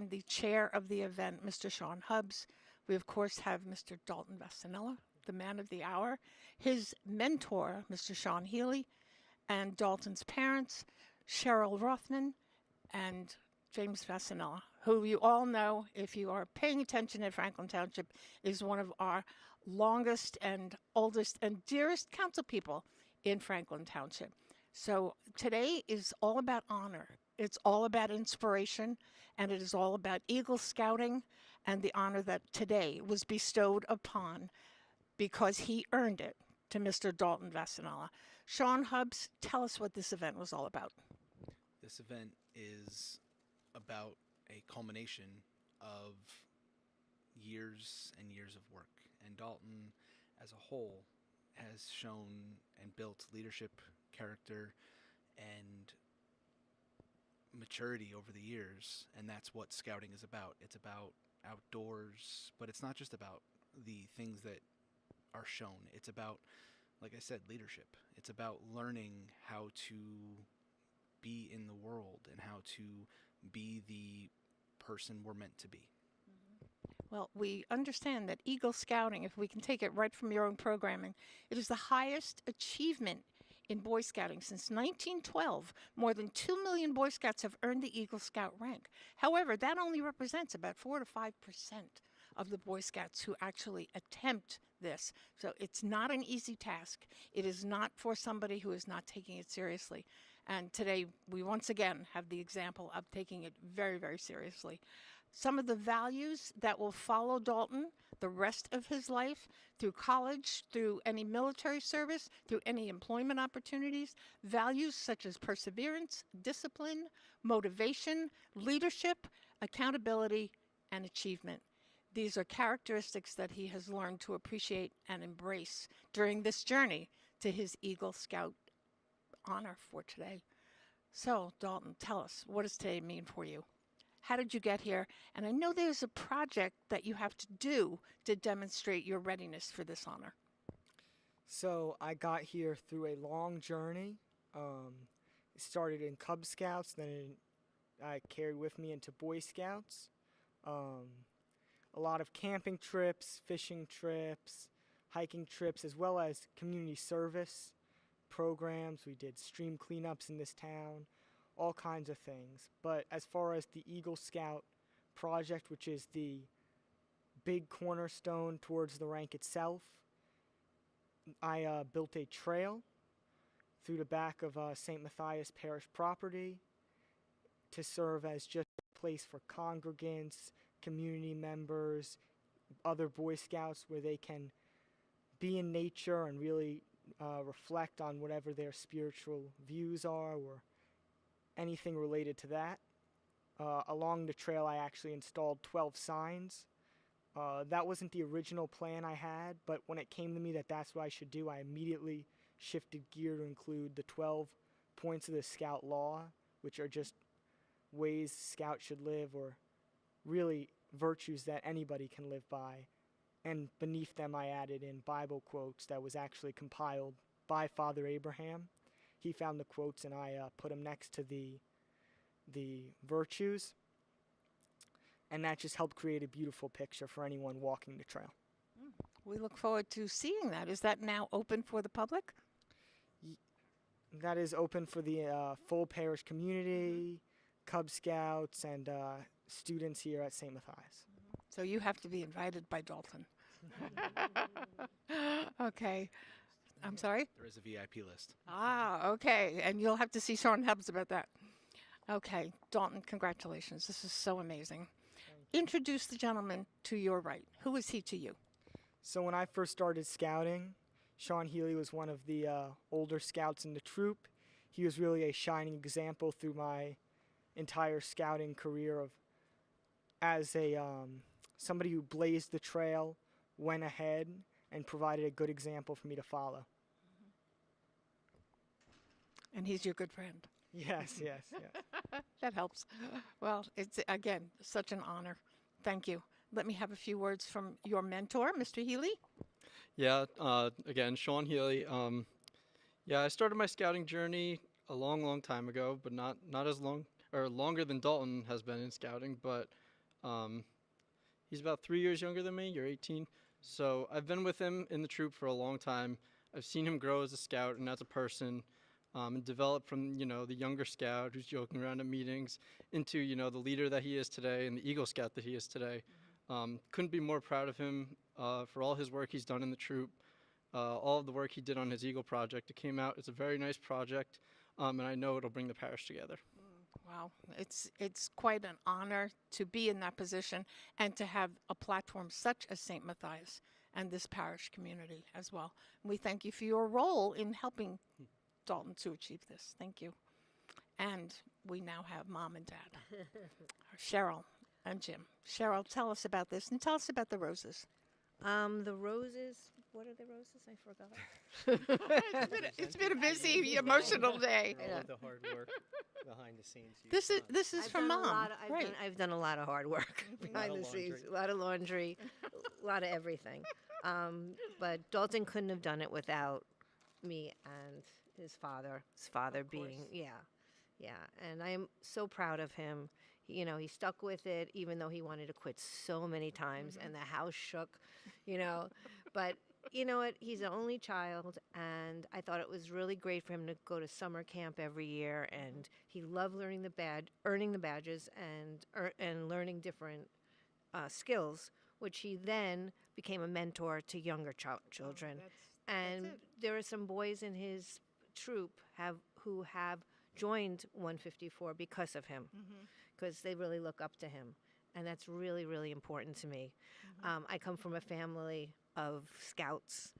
and the chair of the event, Mr. Sean Hubbs. We, of course, have Mr. Dalton Vassanella, the man of the hour, his mentor, Mr. Sean Healy, and Dalton's parents, Cheryl Rothman and James Vassanella, who you all know, if you are paying attention at Franklin Township, is one of our longest and oldest and dearest council people in Franklin Township. So today is all about honor. It's all about inspiration, and it is all about Eagle Scouting and the honor that today was bestowed upon because he earned it to Mr. Dalton Vassanella. Sean Hubbs, tell us what this event was all about. This event is about a culmination of years and years of work. And Dalton, as a whole, has shown and built leadership, character, and maturity over the years. And that's what scouting is about. It's about outdoors, but it's not just about the things that are shown. It's about, like I said, leadership. It's about learning how to be in the world and how to be the person we're meant to be. Well, we understand that Eagle Scouting, if we can take it right from your own programming, it is the highest achievement in Boy Scouting since 1912. More than 2 million Boy Scouts have earned the Eagle Scout rank. However, that only represents about 4 to 5% of the Boy Scouts who actually attempt this. So it's not an easy task. It is not for somebody who is not taking it seriously. And today, we once again have the example of taking it very, very seriously. Some of the values that will follow Dalton the rest of his life, through college, through any military service, through any employment opportunities, values such as perseverance, discipline, motivation, leadership, accountability, and achievement. These are characteristics that he has learned to appreciate and embrace during this journey to his Eagle Scout honor for today. So, Dalton, tell us, what does today mean for you? How did you get here? And I know there's a project that you have to do to demonstrate your readiness for this honor. So I got here through a long journey. It started in Cub Scouts, then I carried with me into Boy Scouts. A lot of camping trips, fishing trips, hiking trips, as well as community service programs. We did stream cleanups in this town, all kinds of things. But as far as the Eagle Scout project, which is the big cornerstone towards the rank itself, I built a trail through the back of St. Matthias Parish property to serve as just a place for congregants, community members, other Boy Scouts, where they can be in nature and really reflect on whatever their spiritual views are or anything related to that. Along the trail, I actually installed 12 signs. That wasn't the original plan I had, but when it came to me that that's what I should do, I immediately shifted gear to include the 12 points of the Scout Law, which are just ways Scouts should live, or really virtues that anybody can live by. And beneath them, I added in Bible quotes that was actually compiled by Father Abraham. He found the quotes, and I put them next to the virtues. And that just helped create a beautiful picture for anyone walking the trail. We look forward to seeing that. Is that now open for the public? That is open for the full parish community, Cub Scouts, and students here at St. Matthias. So you have to be invited by Dalton. Okay. I'm sorry? There is a VIP list. Ah, okay. And you'll have to see Sean Hubbs about that. Okay. Dalton, congratulations. This is so amazing. Introduce the gentleman to your right. Who is he to you? So when I first started scouting, Sean Healy was one of the older scouts in the troop. He was really a shining example through my entire scouting career of as a somebody who blazed the trail, went ahead, and provided a good example for me to follow. And he's your good friend. Yes. That helps. Well, it's, again, such an honor. Thank you. Let me have a few words from your mentor, Mr. Healy. Yeah, again, Sean Healy. I started my scouting journey a long, long time ago, but not as long or longer than Dalton has been in scouting. But He's about 3 years younger than me. You're 18. So I've been with him in the troop for a long time. I've seen him grow as a scout and as a person, and develop from, the younger scout who's joking around at meetings into, the leader that he is today and the Eagle Scout that he is today. Couldn't be more proud of him for all his work he's done in the troop, all of the work he did on his Eagle project. It came out. It's a very nice project, and I know it'll bring the parish together. Wow, it's quite an honor to be in that position and to have a platform such as St. Matthias and this parish community as well. We thank you for your role in helping Dalton to achieve this. Thank you. And we now have Mom and Dad, Cheryl and Jim. Cheryl, tell us about this and tell us about the roses. The roses. What are the roses? I forgot. It's been a busy, emotional day. All of the hard work behind the scenes. This is from Mom. I've done a lot of hard work behind the scenes. A lot of laundry, a lot of everything. But Dalton couldn't have done it without me and his father. His father being, yeah. And I am so proud of him. He stuck with it, even though he wanted to quit so many times, and the house shook, But you know what? He's an only child, and I thought it was really great for him to go to summer camp every year, and he loved earning the badges, and learning different skills, which he then became a mentor to younger children. And there are some boys in his troop who have joined 154 because of him, because they really look up to him. And that's really, really important to me. I come from a family of scouts.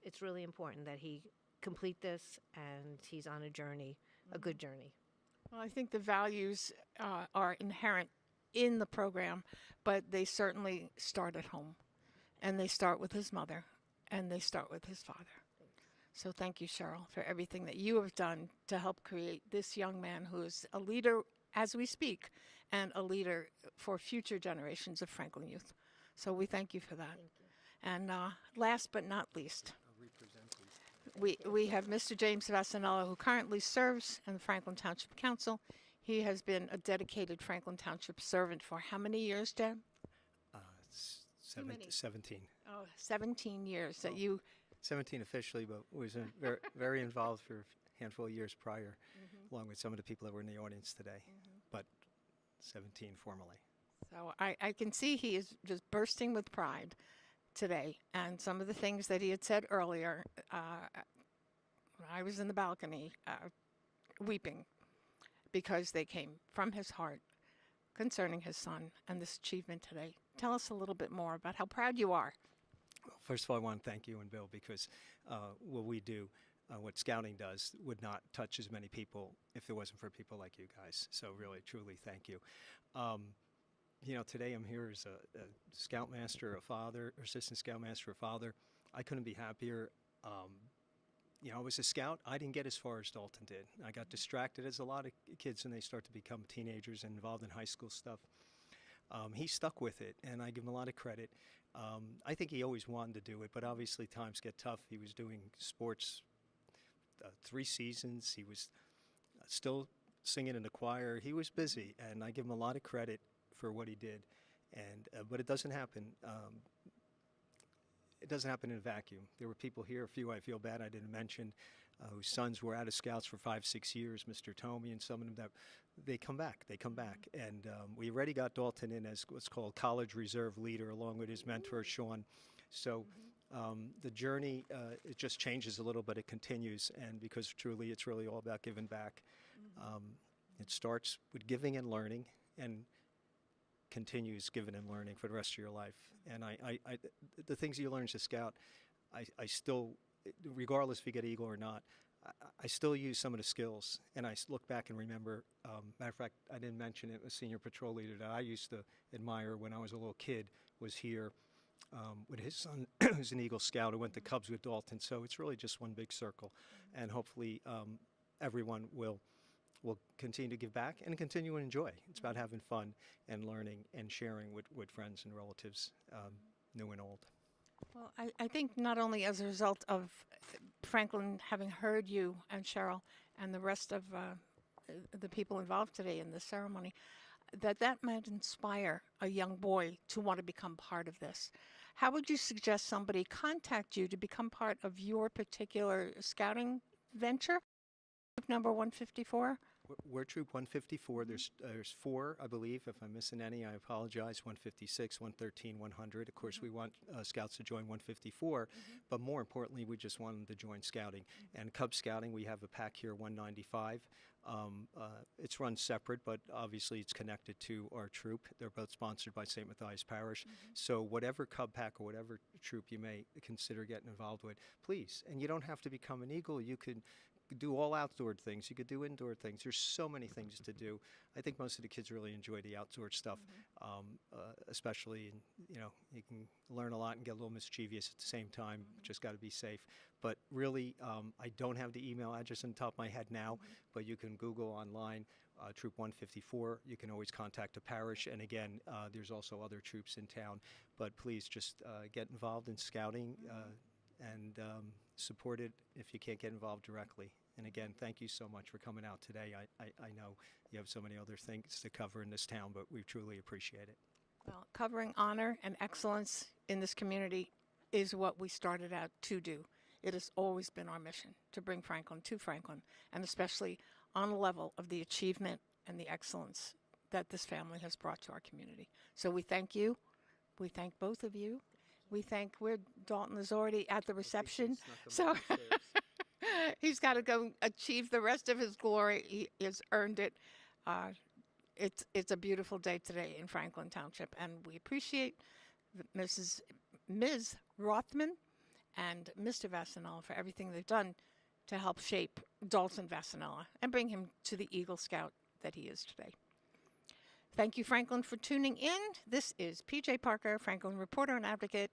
It's really important that he complete this, and he's on a journey, a good journey. Well, I think the values are inherent in the program, but they certainly start at home. And they start with his mother, and they start with his father. So thank you, Cheryl, for everything that you have done to help create this young man who is a leader as we speak, and a leader for future generations of Franklin youth. So we thank you for that. Thank you. And last but not least, we have Mr. James Vassanella, who currently serves in the Franklin Township Council. He has been a dedicated Franklin Township servant for how many years, Deb? 17. Oh, 17 years that you... 17 officially, but was very, very involved for a handful of years prior, along with some of the people that were in the audience today, but 17 formally. So I can see he is just bursting with pride today. And some of the things that he had said earlier, I was in the balcony weeping because they came from his heart concerning his son and this achievement today. Tell us a little bit more about how proud you are. Well, first of all, I want to thank you and Bill, because what we do, what scouting does, would not touch as many people if it wasn't for people like you guys. So really, truly, thank you. Today I'm here as a scoutmaster, a father, assistant scoutmaster, a father. I couldn't be happier. I was a scout. I didn't get as far as Dalton did. I got distracted, as a lot of kids when they start to become teenagers and involved in high school stuff. He stuck with it, and I give him a lot of credit. I think he always wanted to do it, but obviously times get tough. He was doing sports 3 seasons. He was still singing in the choir. He was busy, and I give him a lot of credit for what he did. And but it doesn't happen. It doesn't happen in a vacuum. There were people here, a few I feel bad I didn't mention, whose sons were out of scouts for 5-6 years, Mr. Tomey and some of them, that they come back. And we already got Dalton in as what's called college reserve leader, along with his mentor, Sean. So the journey, it just changes a little, but it continues. And because truly, it's really all about giving back. It starts with giving and learning, and continues giving and learning for the rest of your life. And the things you learn as a scout, I still, regardless if you get Eagle or not, I still use some of the skills. And I look back and remember, matter of fact, I didn't mention it, a senior patrol leader that I used to admire when I was a little kid was here with his son, who's an Eagle Scout, who went to Cubs with Dalton. So it's really just one big circle. And hopefully everyone will continue to give back and continue to enjoy. It's about having fun and learning and sharing with friends and relatives, new and old. Well, I think not only as a result of Franklin having heard you and Cheryl and the rest of the people involved today in the ceremony, that might inspire a young boy to want to become part of this. How would you suggest somebody contact you to become part of your particular scouting venture? Number 154? We're Troop 154. There's four, I believe. If I'm missing any, I apologize. 156, 113, 100. Of course, we want Scouts to join 154, but more importantly, we just want them to join Scouting. And Cub Scouting, we have a pack here, 195. It's run separate, but obviously it's connected to our troop. They're both sponsored by St. Matthias Parish. So whatever Cub pack or whatever troop you may consider getting involved with, please. And you don't have to become an Eagle. You could do all outdoor things. You could do indoor things. There's so many things to do. I think most of the kids really enjoy the outdoor stuff, especially, you know, you can learn a lot and get a little mischievous at the same time. Just got to be safe. But really, I don't have the email address on the top of my head now, but you can Google online, Troop 154. You can always contact the parish. And again, there's also other troops in town. But please just get involved in scouting and support it if you can't get involved directly. And again, thank you so much for coming out today. I know you have so many other things to cover in this town, but we truly appreciate it. Well, covering honor and excellence in this community is what we started out to do. It has always been our mission to bring Franklin to Franklin, and especially on the level of the achievement and the excellence that this family has brought to our community. So we thank you. We thank both of you. We thank, Dalton is already at the reception, so he's got to go achieve the rest of his glory. He has earned it. It's a beautiful day today in Franklin Township, and we appreciate Ms. Rothman and Mr. Vassanella for everything they've done to help shape Dalton Vassanella and bring him to the Eagle Scout that he is today. Thank you, Franklin, for tuning in. This is PJ Parker, Franklin reporter and advocate.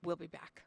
We'll be back.